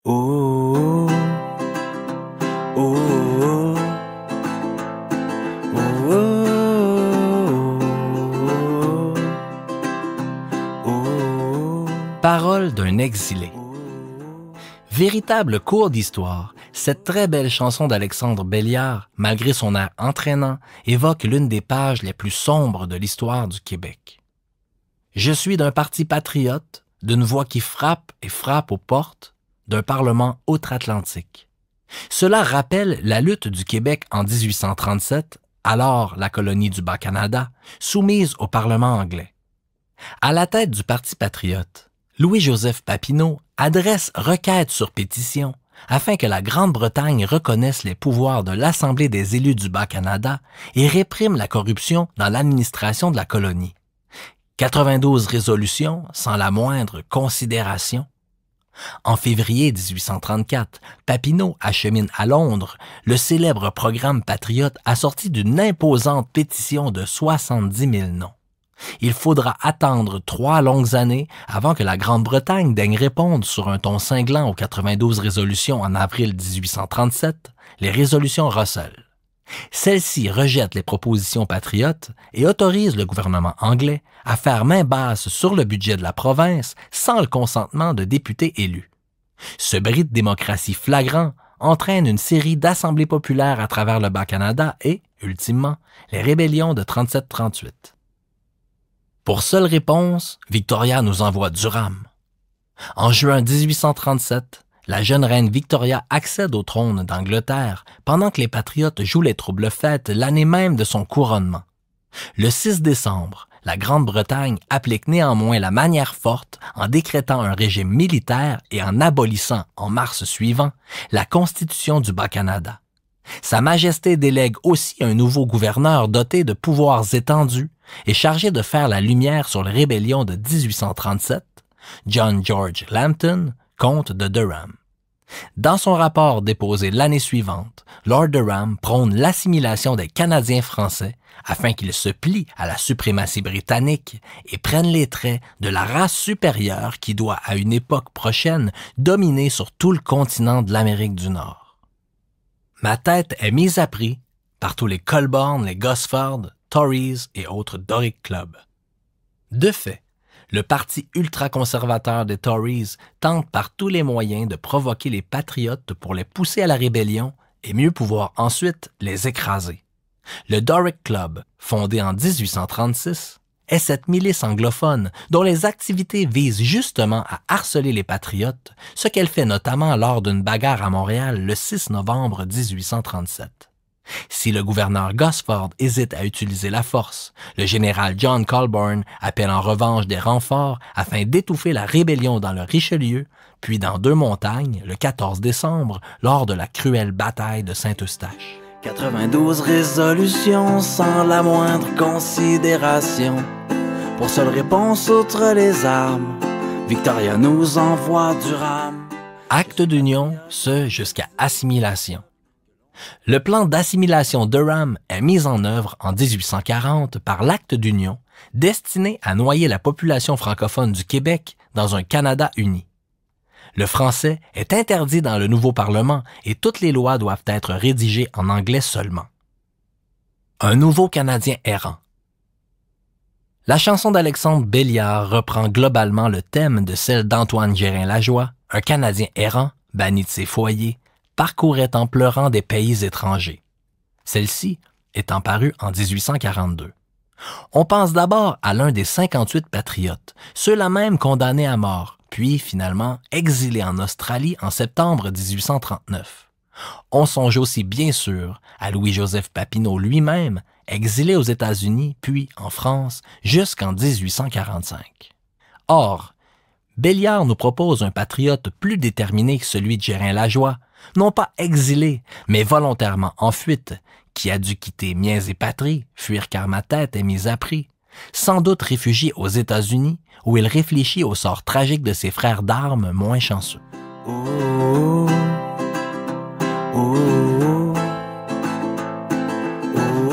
Oh, oh, oh, oh, oh, oh. Paroles d'un exilé. Véritable cours d'histoire, cette très belle chanson d'Alexandre Belliard, malgré son air entraînant, évoque l'une des pages les plus sombres de l'histoire du Québec. Je suis d'un parti patriote, d'une voix qui frappe et frappe aux portes, d'un Parlement outre-Atlantique. Cela rappelle la lutte du Québec en 1837, alors la colonie du Bas-Canada, soumise au Parlement anglais. À la tête du Parti patriote, Louis-Joseph Papineau adresse requête sur pétition afin que la Grande-Bretagne reconnaisse les pouvoirs de l'Assemblée des élus du Bas-Canada et réprime la corruption dans l'administration de la colonie. 92 résolutions sans la moindre considération. En février 1834, Papineau achemine à Londres le célèbre programme patriote assorti d'une imposante pétition de 70 000 noms. Il faudra attendre 3 longues années avant que la Grande-Bretagne daigne répondre sur un ton cinglant aux 92 résolutions en avril 1837, les résolutions Russell. Celle-ci rejette les propositions patriotes et autorise le gouvernement anglais à faire main basse sur le budget de la province sans le consentement de députés élus. Ce bris de démocratie flagrant entraîne une série d'assemblées populaires à travers le Bas-Canada et, ultimement, les rébellions de 37-38. Pour seule réponse, Victoria nous envoie Durham. En juin 1837, la jeune reine Victoria accède au trône d'Angleterre pendant que les patriotes jouent les troubles-fêtes l'année même de son couronnement. Le 6 décembre, la Grande-Bretagne applique néanmoins la manière forte en décrétant un régime militaire et en abolissant, en mars suivant, la Constitution du Bas-Canada. Sa Majesté délègue aussi un nouveau gouverneur doté de pouvoirs étendus et chargé de faire la lumière sur les rébellions de 1837, John George Lambton, comte de Durham. Dans son rapport déposé l'année suivante, Lord Durham prône l'assimilation des Canadiens français afin qu'ils se plient à la suprématie britannique et prennent les traits de la race supérieure qui doit, à une époque prochaine, dominer sur tout le continent de l'Amérique du Nord. Ma tête est mise à prix par tous les Colborne, les Gosford, Tories et autres Doric Club. De fait, le parti ultra-conservateur des Tories tente par tous les moyens de provoquer les patriotes pour les pousser à la rébellion et mieux pouvoir ensuite les écraser. Le Doric Club, fondé en 1836, est cette milice anglophone dont les activités visent justement à harceler les patriotes, ce qu'elle fait notamment lors d'une bagarre à Montréal le 6 novembre 1837. Si le gouverneur Gosford hésite à utiliser la force, le général John Colborne appelle en revanche des renforts afin d'étouffer la rébellion dans le Richelieu, puis dans Deux-Montagnes, le 14 décembre, lors de la cruelle bataille de Saint-Eustache. 92 résolutions sans la moindre considération. Pour seule réponse outre les armes, Victoria nous envoie Durham. Acte d'union, ce jusqu'à assimilation. Le plan d'assimilation Durham est mis en œuvre en 1840 par l'Acte d'union, destiné à noyer la population francophone du Québec dans un Canada uni. Le français est interdit dans le nouveau Parlement et toutes les lois doivent être rédigées en anglais seulement. Un nouveau Canadien errant. La chanson d'Alexandre Belliard reprend globalement le thème de celle d'Antoine Gérin-Lajoie, un Canadien errant, banni de ses foyers, parcourait en pleurant des pays étrangers. Celle-ci étant parue en 1842. On pense d'abord à l'un des 58 patriotes, ceux-là même condamnés à mort, puis finalement exilés en Australie en septembre 1839. On songe aussi bien sûr à Louis-Joseph Papineau lui-même, exilé aux États-Unis puis en France jusqu'en 1845. Or, Belliard nous propose un patriote plus déterminé que celui de Gérin-Lajoie, non pas exilé, mais volontairement en fuite, qui a dû quitter miens et patrie, fuir car ma tête est mise à prix, sans doute réfugié aux États-Unis, où il réfléchit au sort tragique de ses frères d'armes moins chanceux. Oh, oh, oh,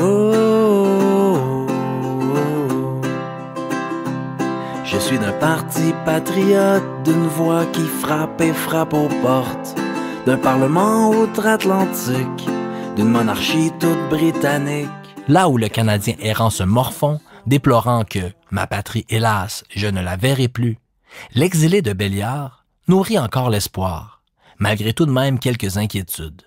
oh, oh. Je suis d'un parti parti patriote, d'une voix qui frappe et frappe aux portes, d'un parlement outre-Atlantique, d'une monarchie toute britannique. Là où le Canadien errant se morfond, déplorant que « ma patrie, hélas, je ne la verrai plus », l'exilé de Belliard nourrit encore l'espoir, malgré tout de même quelques inquiétudes.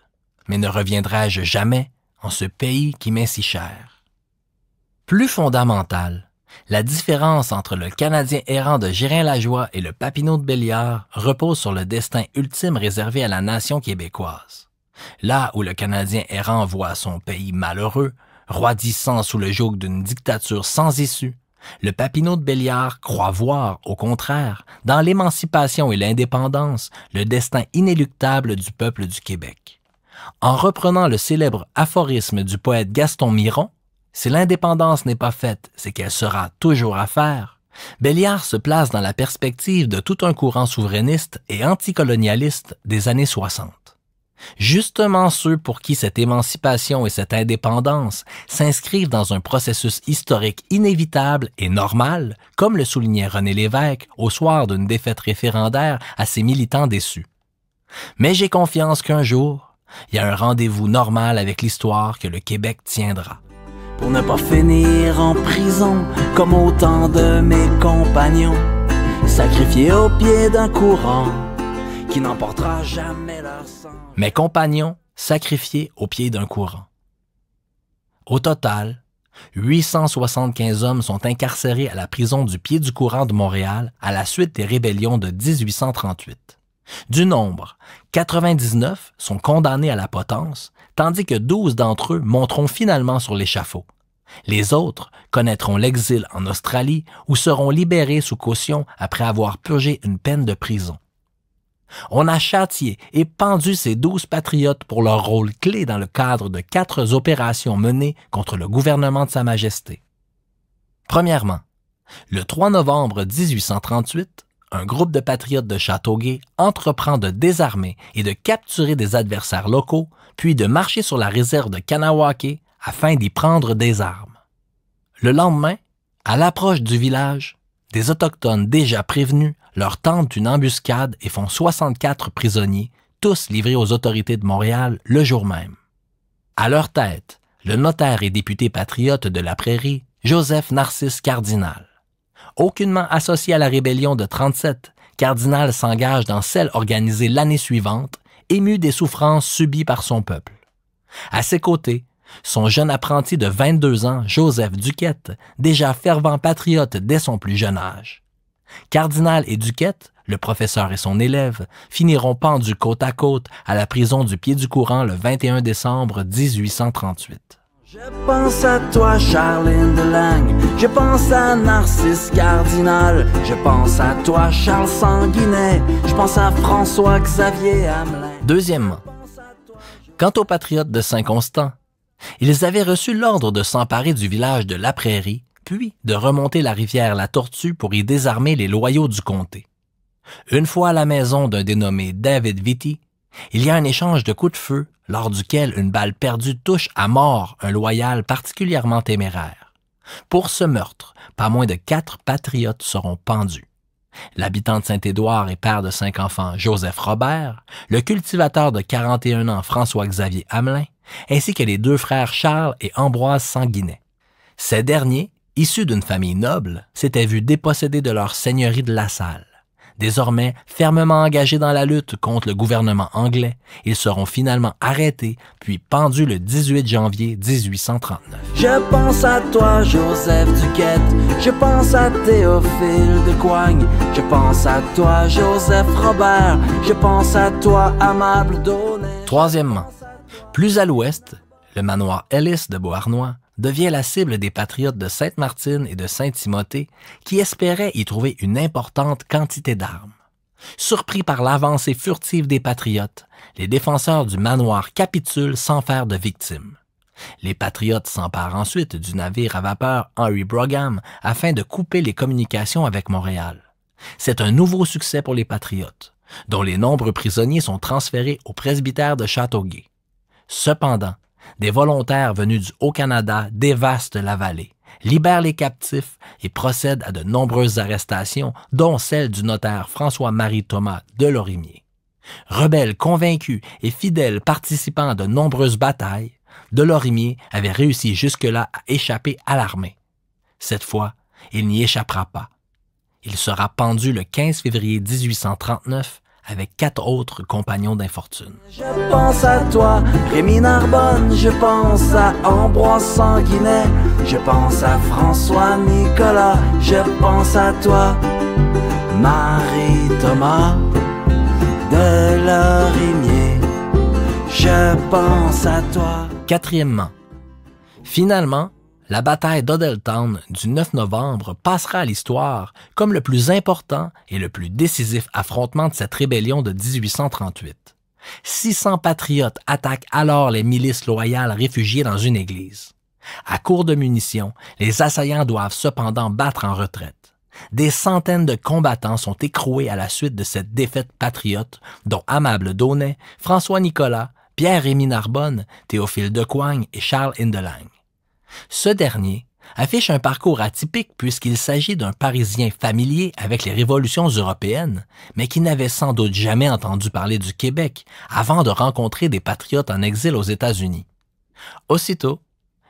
Mais ne reviendrai-je jamais en ce pays qui m'est si cher? Plus fondamental, la différence entre le Canadien errant de Gérin-Lajoie et le Papineau de Belliard repose sur le destin ultime réservé à la nation québécoise. Là où le Canadien errant voit son pays malheureux, roidissant sous le joug d'une dictature sans issue, le Papineau de Belliard croit voir, au contraire, dans l'émancipation et l'indépendance, le destin inéluctable du peuple du Québec. En reprenant le célèbre aphorisme du poète Gaston Miron, « Si l'indépendance n'est pas faite, c'est qu'elle sera toujours à faire », Belliard se place dans la perspective de tout un courant souverainiste et anticolonialiste des années 60. Justement ceux pour qui cette émancipation et cette indépendance s'inscrivent dans un processus historique inévitable et normal, comme le soulignait René Lévesque au soir d'une défaite référendaire à ses militants déçus. Mais j'ai confiance qu'un jour, il y a un rendez-vous normal avec l'histoire que le Québec tiendra. Pour ne pas finir en prison comme autant de mes compagnons, sacrifiés au pied d'un courant qui n'emportera jamais leur sang. Mes compagnons sacrifiés au pied d'un courant. Au total, 875 hommes sont incarcérés à la prison du pied du courant de Montréal à la suite des rébellions de 1838. Du nombre, 99 sont condamnés à la potence, tandis que 12 d'entre eux monteront finalement sur l'échafaud. Les autres connaîtront l'exil en Australie ou seront libérés sous caution après avoir purgé une peine de prison. On a châtié et pendu ces 12 patriotes pour leur rôle clé dans le cadre de 4 opérations menées contre le gouvernement de Sa Majesté. Premièrement, le 3 novembre 1838, un groupe de patriotes de Châteauguay entreprend de désarmer et de capturer des adversaires locaux, puis de marcher sur la réserve de Kanawake afin d'y prendre des armes. Le lendemain, à l'approche du village, des Autochtones déjà prévenus leur tentent une embuscade et font 64 prisonniers, tous livrés aux autorités de Montréal le jour même. À leur tête, le notaire et député patriote de la Prairie, Joseph Narcisse Cardinal. Aucunement associé à la rébellion de 37, Cardinal s'engage dans celle organisée l'année suivante, ému des souffrances subies par son peuple. À ses côtés, son jeune apprenti de 22 ans, Joseph Duquette, déjà fervent patriote dès son plus jeune âge. Cardinal et Duquette, le professeur et son élève, finiront pendus côte à côte à la prison du pied du courant le 21 décembre 1838. Je pense à toi, Charline Delagne, je pense à Narcisse Cardinal, je pense à toi, Charles Sanguinet, je pense à François-Xavier Hamelin. Deuxièmement, quant aux patriotes de Saint-Constant, ils avaient reçu l'ordre de s'emparer du village de La Prairie, puis de remonter la rivière La Tortue pour y désarmer les loyaux du comté. Une fois à la maison d'un dénommé David Vitti, il y a un échange de coups de feu lors duquel une balle perdue touche à mort un loyal particulièrement téméraire. Pour ce meurtre, pas moins de 4 patriotes seront pendus. L'habitant de Saint-Édouard et père de 5 enfants, Joseph Robert, le cultivateur de 41 ans, François-Xavier Hamelin, ainsi que les 2 frères Charles et Ambroise Sanguinet. Ces derniers, issus d'une famille noble, s'étaient vus dépossédés de leur seigneurie de La Salle. Désormais fermement engagés dans la lutte contre le gouvernement anglais, ils seront finalement arrêtés puis pendus le 18 janvier 1839. Je pense à toi, Joseph Duquette, je pense à Théophile de Coigne, je pense à toi, Joseph Robert, je pense à toi, Amable Daunet. Troisièmement, plus à l'ouest, le manoir Ellis de Beauharnois devient la cible des patriotes de Sainte-Martine et de Saint-Timothée qui espéraient y trouver une importante quantité d'armes. Surpris par l'avancée furtive des patriotes, les défenseurs du manoir capitulent sans faire de victimes. Les patriotes s'emparent ensuite du navire à vapeur Henry Brougham afin de couper les communications avec Montréal. C'est un nouveau succès pour les patriotes, dont les nombreux prisonniers sont transférés au presbytère de Châteauguay. Cependant, des volontaires venus du Haut-Canada dévastent la vallée, libère les captifs et procède à de nombreuses arrestations, dont celle du notaire François-Marie Thomas de Lorimier. Rebelle convaincu et fidèle participant à de nombreuses batailles, de Lorimier avait réussi jusque-là à échapper à l'armée. Cette fois, il n'y échappera pas. Il sera pendu le 15 février 1839 avec 4 autres compagnons d'infortune. Je pense à toi, Rémi Narbonne, je pense à Ambroise Sanguinet, je pense à François Nicolas, je pense à toi, Marie Thomas de Lorimier, je pense à toi. Quatrièmement, finalement, la bataille d'Odelltown du 9 novembre passera à l'histoire comme le plus important et le plus décisif affrontement de cette rébellion de 1838. 600 patriotes attaquent alors les milices loyales réfugiées dans une église. À court de munitions, les assaillants doivent cependant battre en retraite. Des centaines de combattants sont écroués à la suite de cette défaite patriote, dont Amable Daunet, François Nicolas, Pierre-Rémy Narbonne, Théophile Decoigne et Charles Hindelang. Ce dernier affiche un parcours atypique puisqu'il s'agit d'un Parisien familier avec les révolutions européennes, mais qui n'avait sans doute jamais entendu parler du Québec avant de rencontrer des patriotes en exil aux États-Unis. Aussitôt,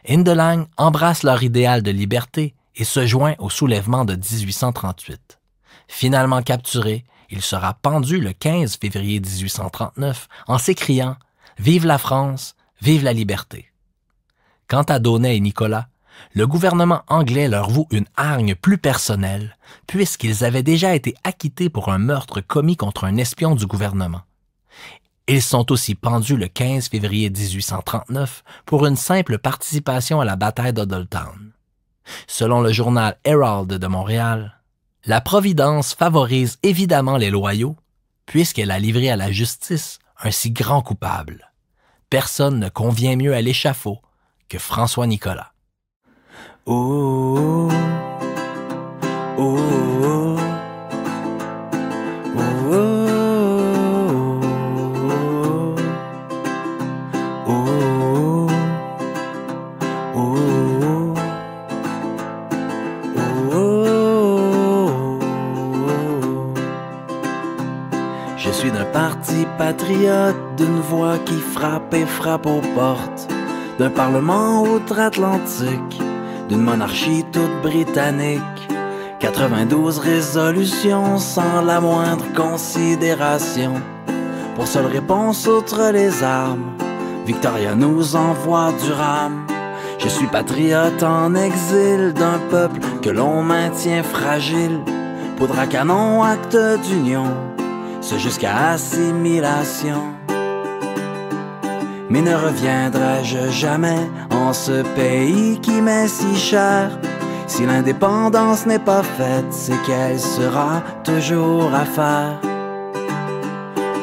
Hindelang embrasse leur idéal de liberté et se joint au soulèvement de 1838. Finalement capturé, il sera pendu le 15 février 1839 en s'écriant « Vive la France, vive la liberté ». Quant à Daunet et Nicolas, le gouvernement anglais leur voue une hargne plus personnelle, puisqu'ils avaient déjà été acquittés pour un meurtre commis contre un espion du gouvernement. Ils sont aussi pendus le 15 février 1839 pour une simple participation à la bataille d'Odelltown. Selon le journal Herald de Montréal, la Providence favorise évidemment les loyaux, puisqu'elle a livré à la justice un si grand coupable. Personne ne convient mieux à l'échafaud que François Nicolas. Oh, oh, oh, oh, oh, je suis d'un parti patriote, d'une voix qui frappe et frappe aux portes, d'un parlement outre-Atlantique, d'une monarchie toute britannique. 92 résolutions sans la moindre considération. Pour seule réponse outre les armes, Victoria nous envoie du rame. Je suis patriote en exil d'un peuple que l'on maintient fragile. Poudre à canon, acte d'union, ce jusqu'à assimilation. Mais ne reviendrai-je jamais en ce pays qui m'est si cher? Si l'indépendance n'est pas faite, c'est qu'elle sera toujours à faire.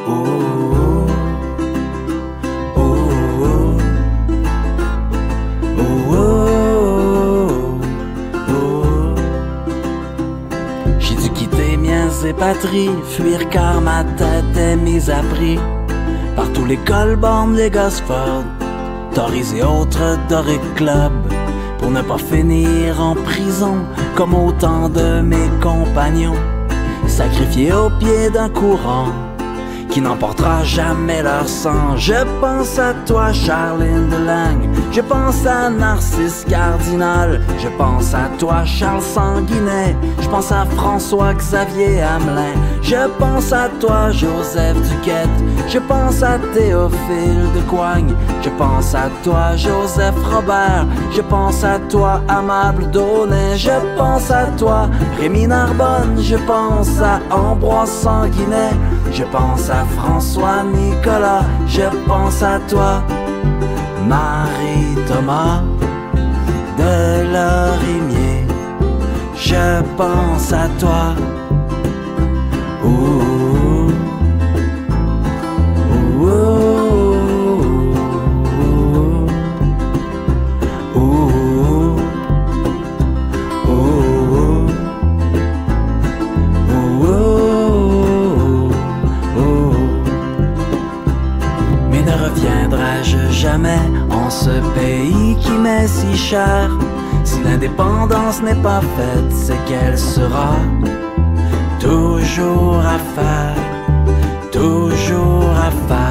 Oh, oh, oh, oh, oh, oh. J'ai dû quitter miens et patries, fuir car ma tête est mise à prix par tous les Colborne, les Gosford, Tories et autres Doric Club, pour ne pas finir en prison comme autant de mes compagnons, sacrifiés au pied d'un courant qui n'emportera jamais leur sang. Je pense à toi, Charles Hindelang, je pense à Narcisse Cardinal, je pense à toi, Charles Sanguinet, je pense à François-Xavier Hamelin, je pense à toi, Joseph Duquette, je pense à Théophile Decoigne, je pense à toi, Joseph Robert, je pense à toi, Amable Daunet, je pense à toi, Rémi Narbonne, je pense à Ambroise Sanguinet, je pense à François Nicolas, je pense à toi, Marie Thomas de Lorimier, je pense à toi. Ouh, ouh, ouh, ouh, ouh, ouh. Mais ne reviendrai-je jamais en ce pays qui m'est si cher? Si l'indépendance n'est pas faite, c'est qu'elle sera toujours à faire, toujours à faire.